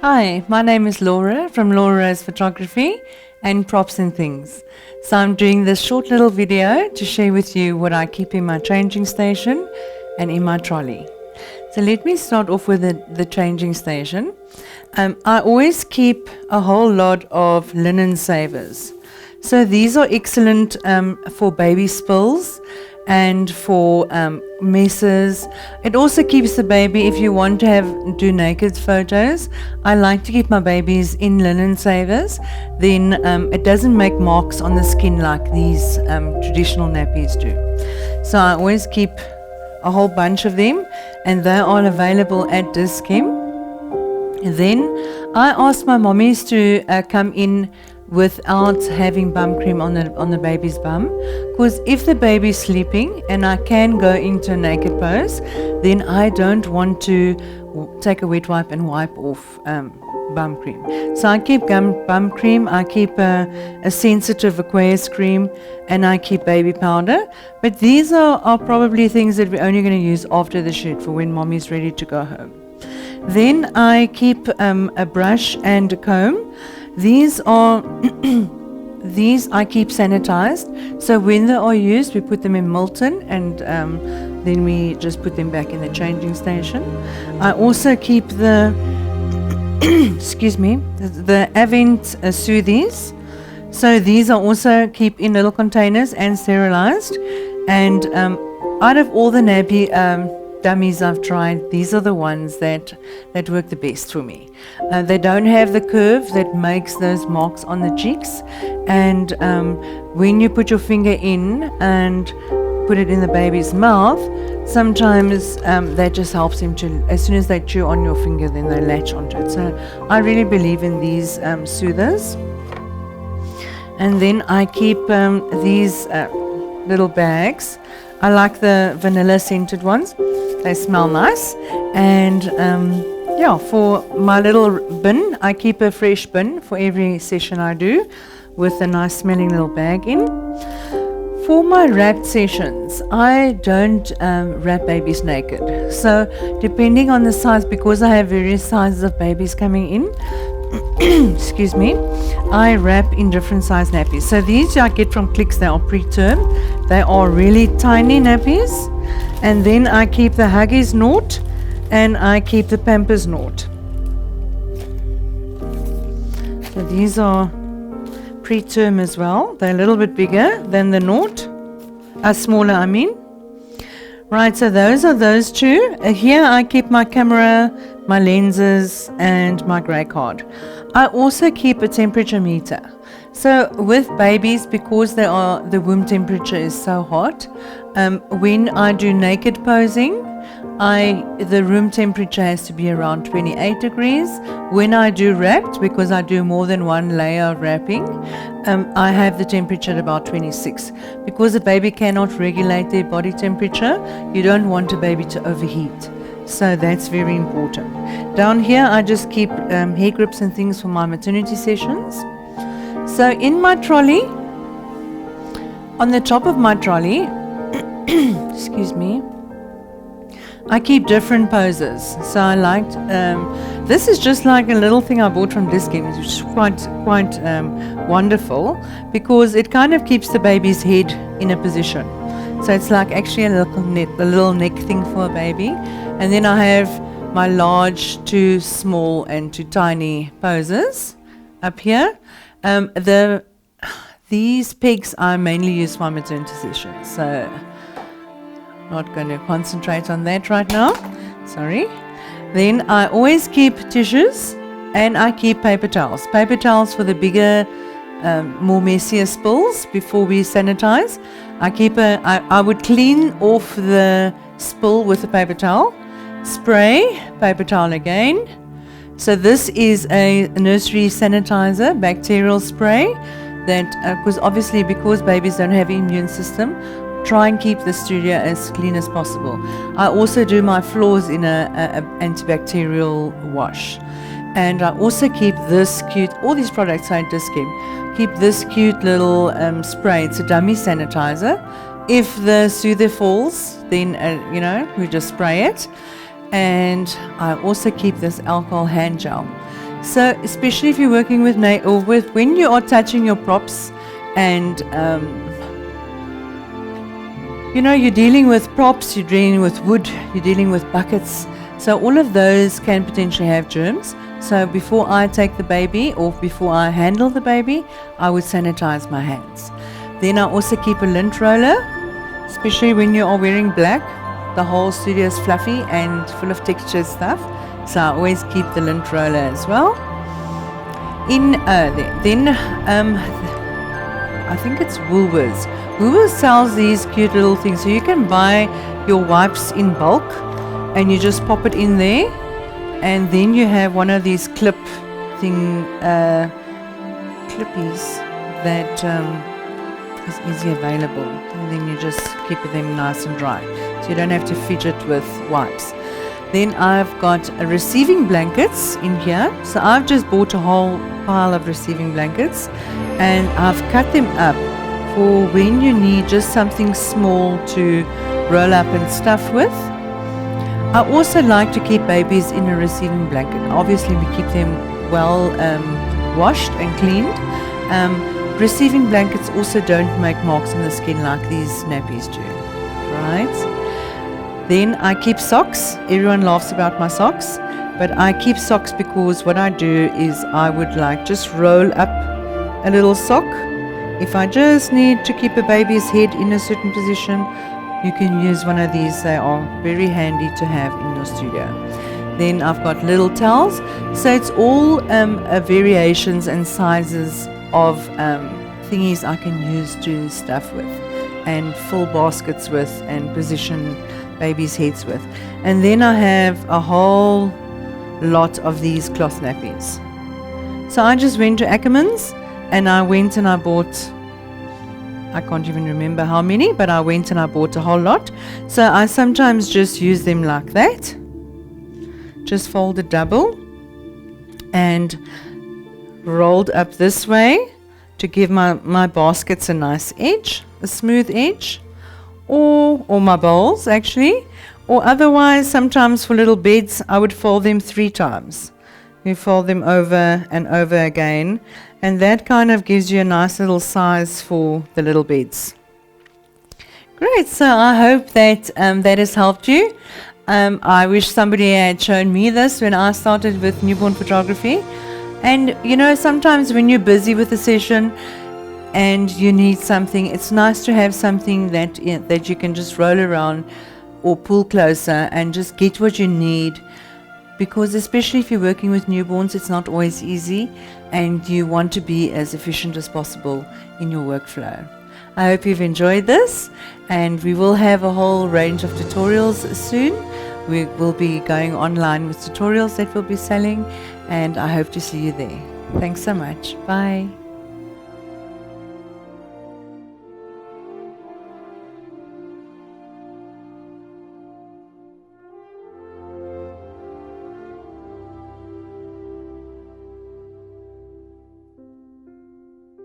Hi, my name is Laura from Laura's Photography and Props and Things. So I'm doing this short little video to share with you what I keep in my changing station and in my trolley. So let me start off with the changing station. I always keep a whole lot of linen savers. So these are excellent for baby spills and for messes. It also keeps the baby, if you want to do naked photos, I like to keep my babies in linen savers. Then it doesn't make marks on the skin like these traditional nappies do. So I always keep a whole bunch of them, and they are available at Dischem. Then I asked my mommies to come in without having bum cream on the baby's bum, because if the baby's sleeping and I can go into a naked pose, then I don't want to take a wet wipe and wipe off bum cream. So I keep bum cream, I keep a sensitive aqueous cream, and I keep baby powder. But these are probably things that we're only going to use after the shoot for when mommy's ready to go home. Then I keep a brush and a comb. These are these I keep sanitized, so when they are used we put them in Milton, and then we just put them back in the changing station. I also keep the excuse me, the Avent Soothies. So these are also keep in little containers and sterilized. And out of all the nappy dummies I've tried, these are the ones that work the best for me. They don't have the curve that makes those marks on the cheeks, and when you put your finger in and put it in the baby's mouth, sometimes that just helps him to, as soon as they chew on your finger, then they latch onto it. So I really believe in these soothers. And then I keep these little bags. I like the vanilla scented ones. They smell nice. And for my little bin, I keep a fresh bin for every session I do, with a nice smelling little bag in. For my wrapped sessions, I don't wrap babies naked. So depending on the size, because I have various sizes of babies coming in, excuse me, I wrap in different size nappies. So these I get from Clicks, they are preterm. They are really tiny nappies. And then I keep the Huggies Naught, and I keep the Pampers Naught. So these are preterm as well. They're a little bit bigger than the Naught. Smaller, I mean. Right, so those are those two. Here I keep my camera, my lenses, and my grey card. I also keep a temperature meter. So with babies, because the womb temperature is so hot, when I do naked posing, the room temperature has to be around 28 degrees. When I do wrapped, because I do more than one layer of wrapping, I have the temperature at about 26. Because the baby cannot regulate their body temperature, you don't want a baby to overheat. So that's very important. Down here, I just keep hair grips and things for my maternity sessions. So in my trolley, on the top of my trolley, excuse me, I keep different poses. So I liked, this is just like a little thing I bought from Dischem, which is quite wonderful, because it kind of keeps the baby's head in a position. So it's like actually a little neck thing for a baby. And then I have my large, to small, and to tiny poses up here. These pegs I mainly use for maternity sessions, so not going to concentrate on that right now. Sorry. Then I always keep tissues, and I keep paper towels. Paper towels for the bigger, more messier spills before we sanitize. I would clean off the spill with a paper towel, spray, paper towel again. So this is a nursery sanitizer, bacterial spray, that because babies don't have an immune system, try and keep the studio as clean as possible. I also do my floors in a antibacterial wash. And I also keep this cute, all these products I just keep this cute little spray. It's a dummy sanitizer. If the soother falls, then we just spray it. And I also keep this alcohol hand gel. So especially if you're working with when you are touching your props and you're dealing with props, you're dealing with wood, you're dealing with buckets. So all of those can potentially have germs. So before I take the baby or before I handle the baby, I would sanitize my hands. Then I also keep a lint roller, especially when you are wearing black. The whole studio is fluffy and full of textured stuff. So I always keep the lint roller as well. I think it's Woolworths. Woolworths sells these cute little things. So you can buy your wipes in bulk and you just pop it in there. And then you have one of these clippies that is easily available. And then you just keep them nice and dry. So you don't have to fidget with wipes. Then I've got receiving blankets in here. So I've just bought a whole pile of receiving blankets and I've cut them up for when you need just something small to roll up and stuff with. I also like to keep babies in a receiving blanket. Obviously we keep them well washed and cleaned. Receiving blankets also don't make marks on the skin like these nappies do, right? Then I keep socks. Everyone laughs about my socks, but I keep socks because what I do is I would just roll up a little sock. If I just need to keep a baby's head in a certain position, you can use one of these. They are very handy to have in your studio. Then I've got little towels. So it's all variations and sizes of thingies I can use to stuff with and fill baskets with and position babies' heads with. And then I have a whole lot of these cloth nappies. So I just went to Ackermans and I went and I bought, I can't even remember how many, but I went and I bought a whole lot. So I sometimes just use them like that, just folded double and rolled up this way to give my baskets a nice edge, a smooth edge, or my bowls actually, or otherwise sometimes for little beds I would fold them 3 times. You fold them over and over again, and that kind of gives you a nice little size for the little beds. Great, so I hope that that has helped you. I wish somebody had shown me this when I started with newborn photography. And sometimes when you're busy with a session and you need something, it's nice to have something that you can just roll around or pull closer and just get what you need, because especially if you're working with newborns, it's not always easy and you want to be as efficient as possible in your workflow. I hope you've enjoyed this, and we will have a whole range of tutorials soon. We will be going online with tutorials that we'll be selling, and I hope to see you there. Thanks so much. Bye.